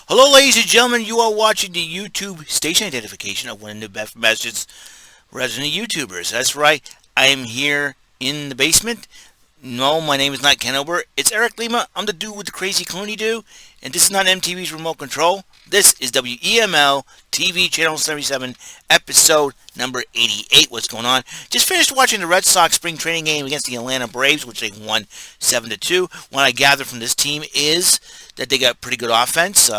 Hello, ladies and gentlemen. You are watching the YouTube station identification of one of the best resident YouTubers. That's right. I am here in the basement. No, my name is not Ken Ober. It's Eric Lima. I'm the dude with the crazy Clooney do. And this is not MTV's remote control. This is WEML-TV Channel 77, episode number 88. What's going on? Just finished watching the Red Sox spring training game against the Atlanta Braves, which they won 7-2. What I gather from this team is that they got pretty good offense.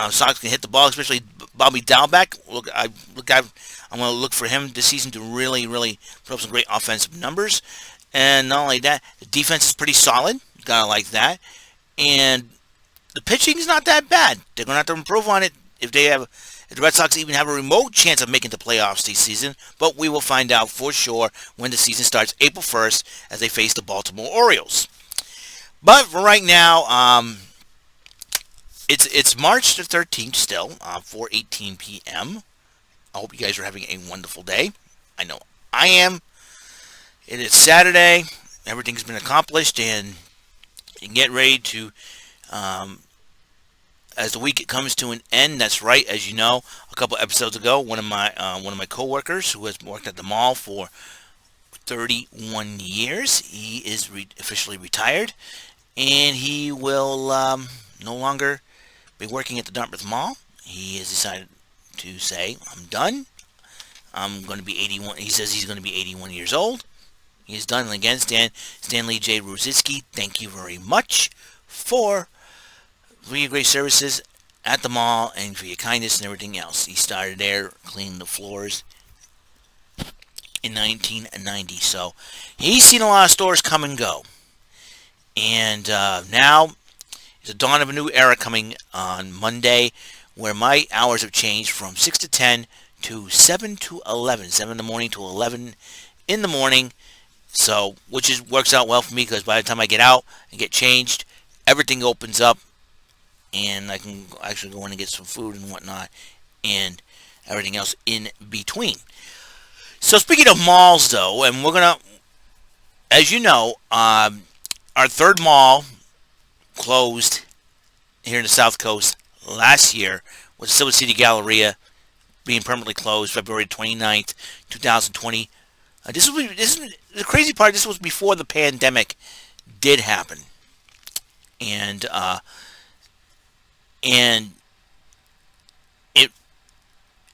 Sox can hit the ball, especially Bobby Dalbec. I'm going to look for him this season to really put up some great offensive numbers. And not only that, the defense is pretty solid. Gotta like that. And the pitching is not that bad. They're going to have to improve on it if the Red Sox even have a remote chance of making the playoffs this season. But we will find out for sure when the season starts, April 1st, as they face the Baltimore Orioles. But for right now, it's March the 13th still, 4:18 p.m. I hope you guys are having a wonderful day. I know I am. It is Saturday. Everything's been accomplished, and you can get ready to, as the week comes to an end. That's right. As you know, a couple episodes ago, one of my coworkers who has worked at the mall for 31 years, he is officially retired, and he will no longer be working at the Dartmouth Mall. He has decided to say, "I'm done. I'm going to be 81." He says he's going to be 81 years old. He's done. And again, Stanley J. Ruzitsky, thank you very much for your great services at the mall and for your kindness and everything else. He started there cleaning the floors in 1990. So he's seen a lot of stores come and go. And now it's the dawn of a new era coming on Monday, where my hours have changed from 6 to 10 to 7 to 11. 7 in the morning to 11 in the morning. So, which works out well for me, because by the time I get out and get changed, everything opens up, and I can actually go in and get some food and whatnot, and everything else in between. So, speaking of malls, though, and we're gonna, as you know, our third mall closed here in the South Coast last year, with Silver City Galleria being permanently closed February 29th, 2020. This is the crazy part. This was before the pandemic did happen, and it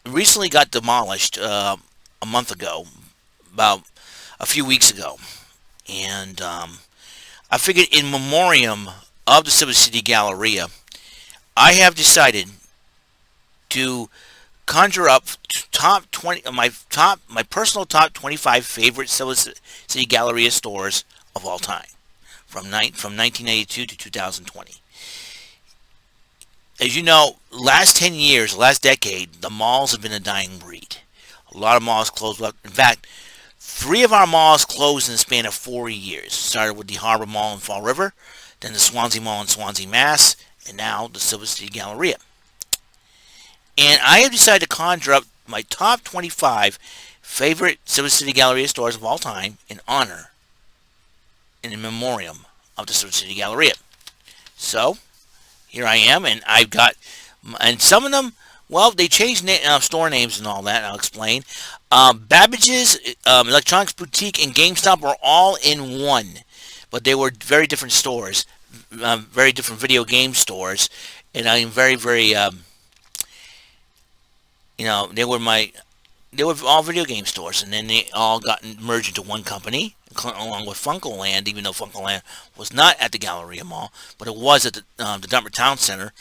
recently got demolished a month ago, about a few weeks ago, and I figured in memoriam of the Silver City Galleria, I have decided to conjure up top 20 my personal top 25 favorite Silver City Galleria stores of all time from 1982 to 2020. As you know, last 10 years, last decade, the malls have been a dying breed. A lot of malls closed. In fact, 3 of our malls closed in the span of 4 years. Started with the Harbor Mall in Fall River, then the Swansea Mall in Swansea, Mass, and now the Silver City Galleria. And I have decided to conjure up my top 25 favorite Silver City Galleria stores of all time in honor and in memoriam of the Silver City Galleria. So, here I am, and I've got, and some of them, well, they changed store names and all that, I'll explain. Babbage's, Electronics Boutique, and GameStop were all in one, but they were very different stores, very different video game stores, and I'm very, they were all video game stores, and then they all got merged into one company, along with Funkoland, even though Funkoland was not at the Galleria Mall, but it was at the Dartmouth Town Center.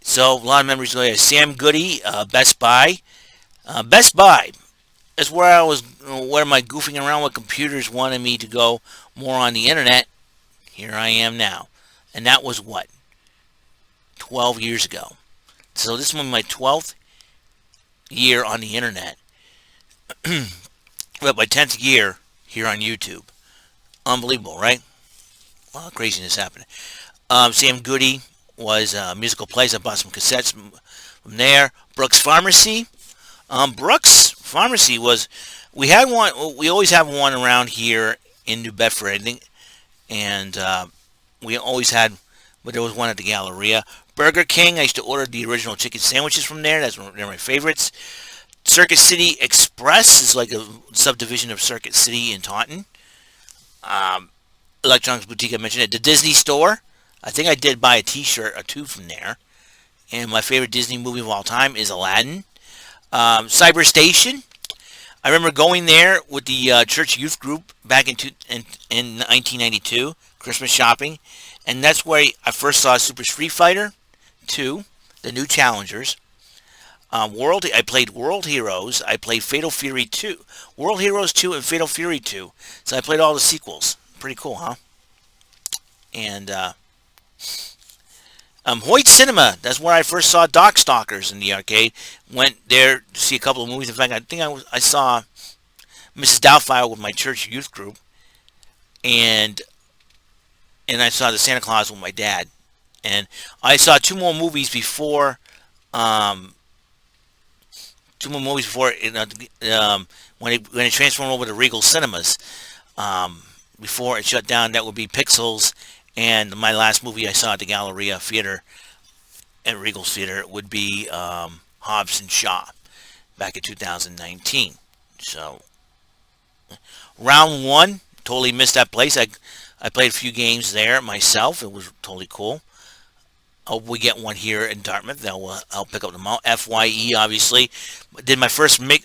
So, a lot of memories there. Sam Goody, Best Buy. Best Buy is where my goofing around with computers wanted me to go more on the internet. Here I am now. And that was what? 12 years ago. So, this was my 12th year on the internet, but my 10th year here on YouTube. Unbelievable, right? A lot of craziness happening. Sam Goody was a musical place. I bought some cassettes from there. Brooks Pharmacy. Brooks Pharmacy was, we had one, we always have one around here in New Bedford, I think, and we always had but there was one at the Galleria. Burger King, I used to order the original chicken sandwiches from there. They're my favorites. Circuit City Express is like a subdivision of Circuit City in Taunton. Um, Electronics Boutique, I mentioned it. The Disney Store, I think I did buy a T-shirt or two from there. And my favorite Disney movie of all time is Aladdin. Cyber Station, I remember going there with the church youth group back in 1992, Christmas shopping, and that's where I first saw Super Street Fighter 2, the new challengers. I played World Heroes. I played Fatal Fury 2, World Heroes 2, and Fatal Fury 2. So I played all the sequels. Pretty cool, huh? And Hoyt Cinema. That's where I first saw Darkstalkers in the arcade. Went there to see a couple of movies. In fact, I think I saw Mrs. Doubtfire with my church youth group, and I saw the Santa Claus with my dad. And I saw two more movies before. When it transformed over to Regal Cinemas. Before it shut down, that would be Pixels, and my last movie I saw at the Galleria Theater at Regal's Theater would be Hobbs and Shaw back in 2019. So round one, totally missed that place. I played a few games there myself. It was totally cool. We get one here in Dartmouth. I'll pick up tomorrow. FYE, obviously. Did my first mix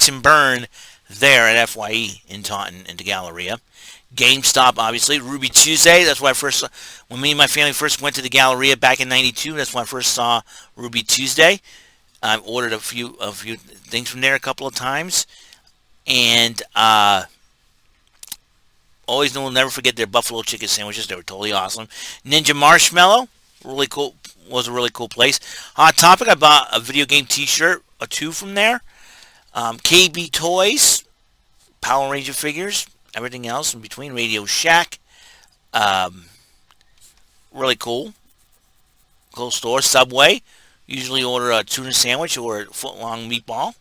and burn there at FYE in Taunton in the Galleria. GameStop, obviously. Ruby Tuesday. That's why I first saw, when me and my family first went to the Galleria back in '92. That's when I first saw Ruby Tuesday. I ordered a few things from there a couple of times, and always will never forget their buffalo chicken sandwiches. They were totally awesome. Ninja Marshmallow, really cool. Was a really cool place. Hot Topic. I bought a video game T-shirt or two from there. KB Toys, Power Ranger figures, everything else in between. Radio Shack, really cool store. Subway, usually order a tuna sandwich or a foot-long meatball.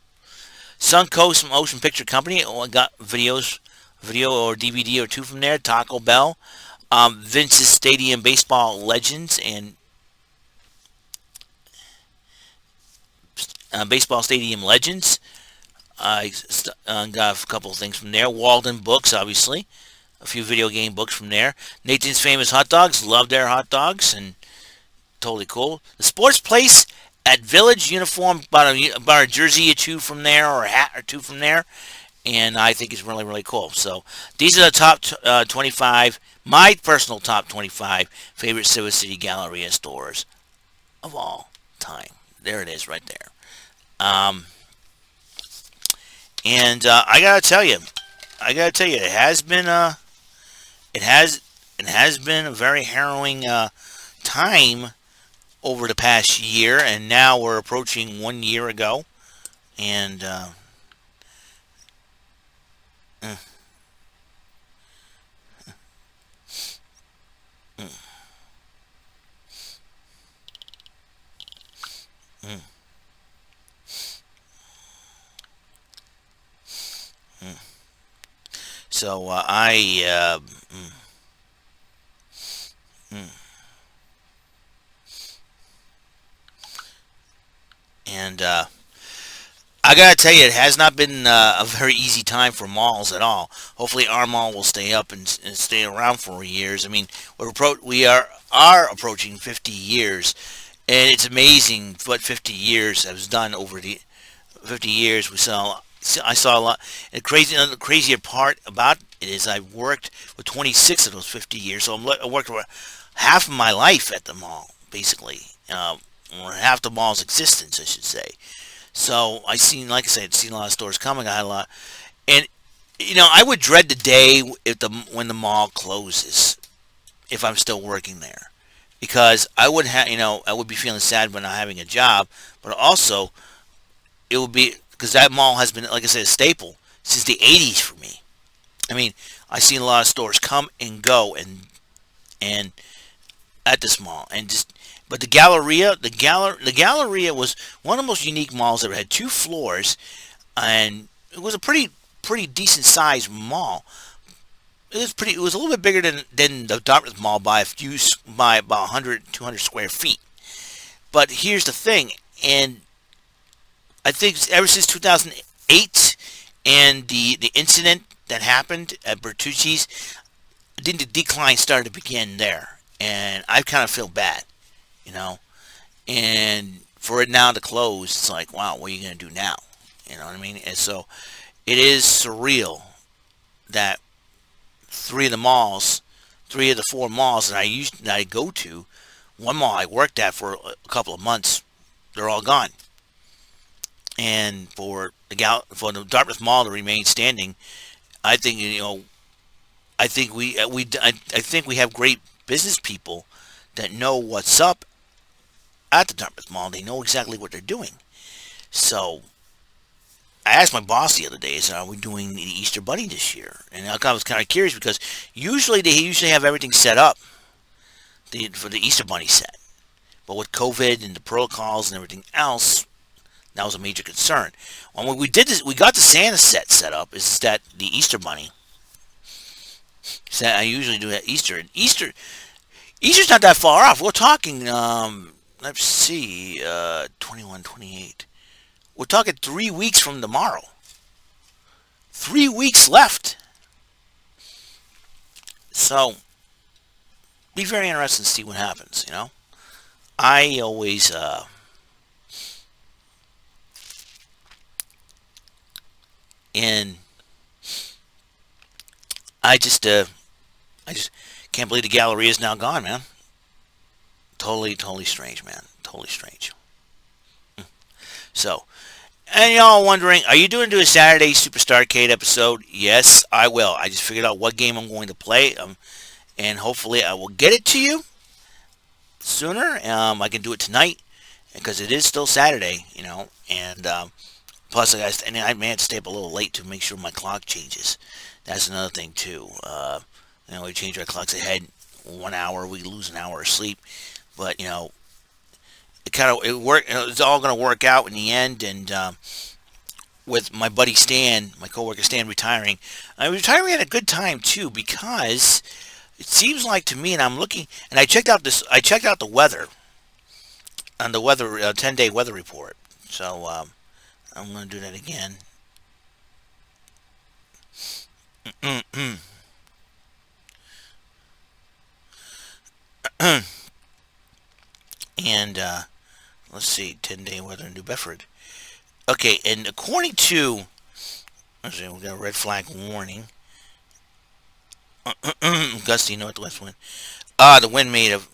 Suncoast Motion Picture Company, I got video or DVD or two from there. Taco Bell, Vince's Stadium Baseball Legends and Baseball Stadium Legends. I got a couple of things from there. Walden Books, obviously. A few video game books from there. Nathan's Famous Hot Dogs. Love their hot dogs. And totally cool. The Sports Place at Village Uniform. Bought a jersey or two from there. Or a hat or two from there. And I think it's really, really cool. So these are the top 25. My personal top 25 favorite Silver City Galleria stores of all time. There it is right there. And I gotta tell you, it has been a very harrowing time over the past year, and now we're approaching 1 year ago, and so and I gotta tell you, it has not been a very easy time for malls at all. Hopefully, our mall will stay up and stay around for years. I mean, we are approaching 50 years, and it's amazing what 50 years has done over the 50 years. I saw a lot. And the crazier part about it is I worked for 26 of those 50 years. So I worked for half of my life at the mall, basically, or half the mall's existence, I should say. So like I said, I'd seen a lot of stores coming. I had a lot, and I would dread the day when the mall closes, if I'm still working there, because I would be feeling sad when not having a job, but also it would be because that mall has been, like I said, a staple since the 80s for me. I mean, I've seen a lot of stores come and go, and at this mall, but the Galleria was one of the most unique malls ever. It had 2 floors, and it was a pretty decent sized mall. It was a little bit bigger than the Dartmouth Mall by about 100, 200 square feet. But here's the thing, and I think ever since 2008 and the incident that happened at Bertucci's, I think the decline started to begin there, and I kind of feel bad, you know. And for it now to close, it's like, wow, what are you gonna do now? You know what I mean? And so it is surreal that three of the four malls that I go to, one mall I worked at for a couple of months, they're all gone. And for the Dartmouth Mall to remain standing, I think I think we have great business people that know what's up at the Dartmouth Mall. They know exactly what they're doing. So I asked my boss the other day, I said, "Are we doing the Easter Bunny this year?" And I was kind of curious because they usually have everything set up for the Easter Bunny set. But with COVID and the protocols and everything else, that was a major concern. When we did this, we got the Santa set up. Is that the Easter Bunny? So I usually do at Easter. And Easter's not that far off. We're talking, let's see, 21, 28. We're talking 3 weeks from tomorrow. 3 weeks left. So, be very interesting to see what happens, you know? I always, and I just can't believe the Galleria is now gone, man. Totally strange, man. Totally strange. So, and y'all wondering, are you doing a Saturday Superstar Arcade episode? Yes, I will. I just figured out what game I'm going to play, and hopefully I will get it to you sooner. I can do it tonight because it is still Saturday, you know, and plus I may have to stay up a little late to make sure my clock changes. That's another thing too. We change our clocks ahead 1 hour, we lose an hour of sleep, but it's all going to work out in the end. And with my buddy Stan, my coworker Stan retiring, I'm retiring at a good time too, because it seems like to me, and I'm looking, and I checked out the weather on the 10-day weather report. So I'm going to do that again. And let's see, 10-day weather in New Bedford. Okay, and according to, let's see, we got a red flag warning. Gusty northwest wind. The wind may have.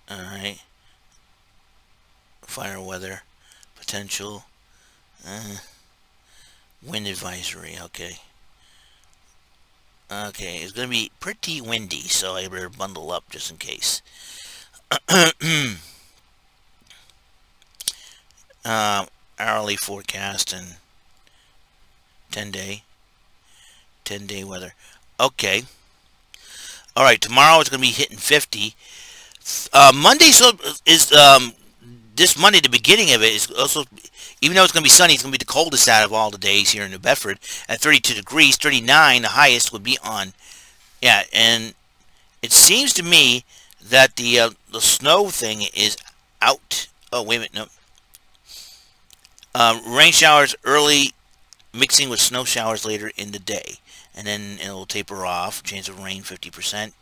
All right. Fire weather potential. Wind advisory. Okay. Okay, it's gonna be pretty windy, so I better bundle up just in case. Hourly forecast and 10-day weather. Okay. All right, tomorrow it's gonna be hitting 50. Monday is this Monday, the beginning of it is also, even though it's going to be sunny, it's going to be the coldest out of all the days here in New Bedford at 32 degrees. 39, the highest would be on. Yeah, and it seems to me that the snow thing is out. Oh, wait a minute, no. Rain showers early, mixing with snow showers later in the day. And then it'll taper off. Chance of rain 50%.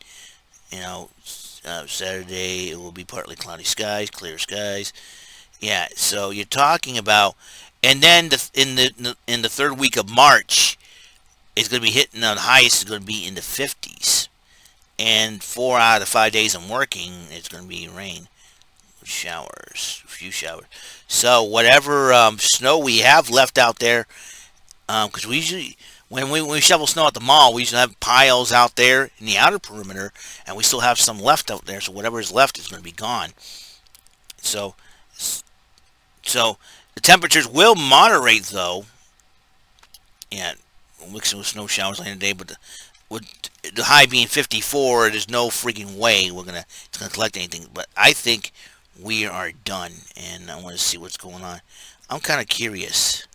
Saturday it will be partly cloudy skies, clear skies. Yeah, so you're talking about, and then in the third week of March, it's going to be hitting, the highest is going to be in the 50s, and 4 out of the 5 days I'm working, it's going to be rain, showers, a few showers. So whatever snow we have left out there, because we usually, when we shovel snow at the mall, we usually have piles out there in the outer perimeter, and we still have some left out there. So whatever is left is going to be gone. So the temperatures will moderate, though. Yeah, mixing with snow showers later in the day, but with the high being 54, there's no freaking way it's gonna collect anything. But I think we are done, and I want to see what's going on. I'm kind of curious.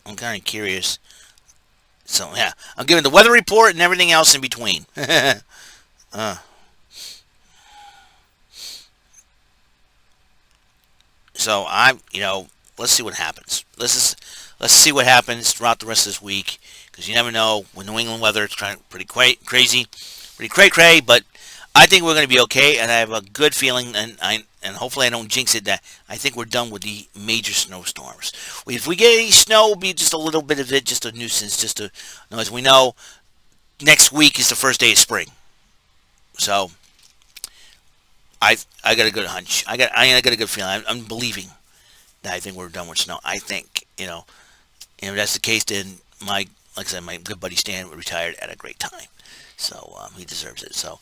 I'm kind of curious. So yeah, I'm giving the weather report and everything else in between. uh, so let's see what happens. Let's see what happens throughout the rest of this week, because you never know with New England weather. It's kind of pretty crazy, pretty cray. But I think we're going to be okay, and I have a good feeling, and hopefully I don't jinx it, that I think we're done with the major snowstorms. If we get any snow, it'll be just a little bit of it, just a nuisance, as we know, next week is the first day of spring. So I got a good hunch. I got a good feeling. I'm believing that I think we're done with snow. I think, and if that's the case, then like I said, my good buddy Stan retired at a great time. So he deserves it. So,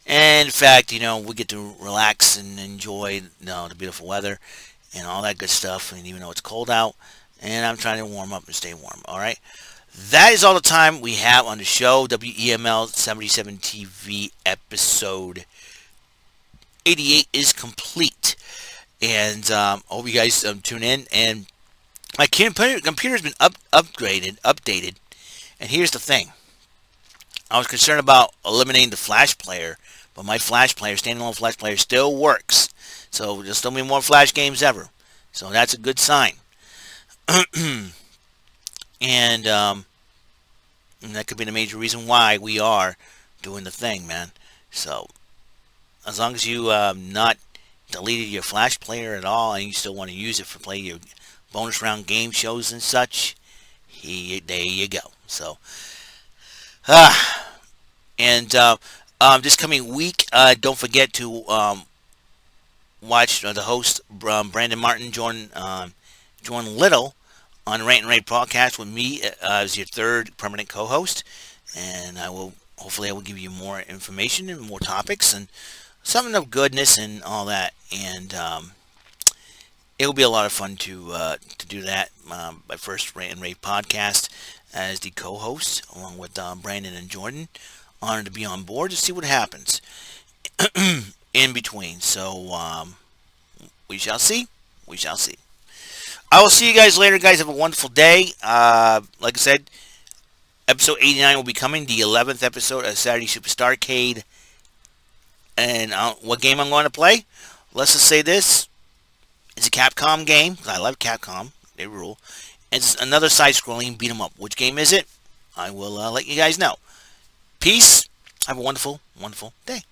and in fact, we get to relax and enjoy, the beautiful weather and all that good stuff. And even though it's cold out, and I'm trying to warm up and stay warm. All right. That is all the time we have on the show. WEML 77 TV episode 88 is complete. And I hope you guys tune in. And my computer's been updated. And here's the thing. I was concerned about eliminating the Flash player, but my Flash player, standalone Flash player, still works. So there'll still be more Flash games ever. So that's a good sign. And that could be the major reason why we are doing the thing, man. So as long as you not deleted your Flash player at all, and you still want to use it for playing your bonus round game shows and such, there you go. So, and this coming week, don't forget to watch the host Brandon Martin join Little on Rant and Rave podcast with me as your third permanent co-host, and hopefully I will give you more information and more topics and something of goodness and all that, and it will be a lot of fun to do that. My first Rant and Rave podcast as the co-host, along with Brandon and Jordan. Honored to be on board to see what happens in between. So we shall see. We shall see. I will see you guys later, guys. Have a wonderful day. Like I said, episode 89 will be coming, the 11th episode of Saturday Superstar Arcade. And what game I'm going to play? Let's just say this. It's a Capcom game, because I love Capcom. They rule. It's another side-scrolling beat-em-up. Which game is it? I will let you guys know. Peace. Have a wonderful, wonderful day.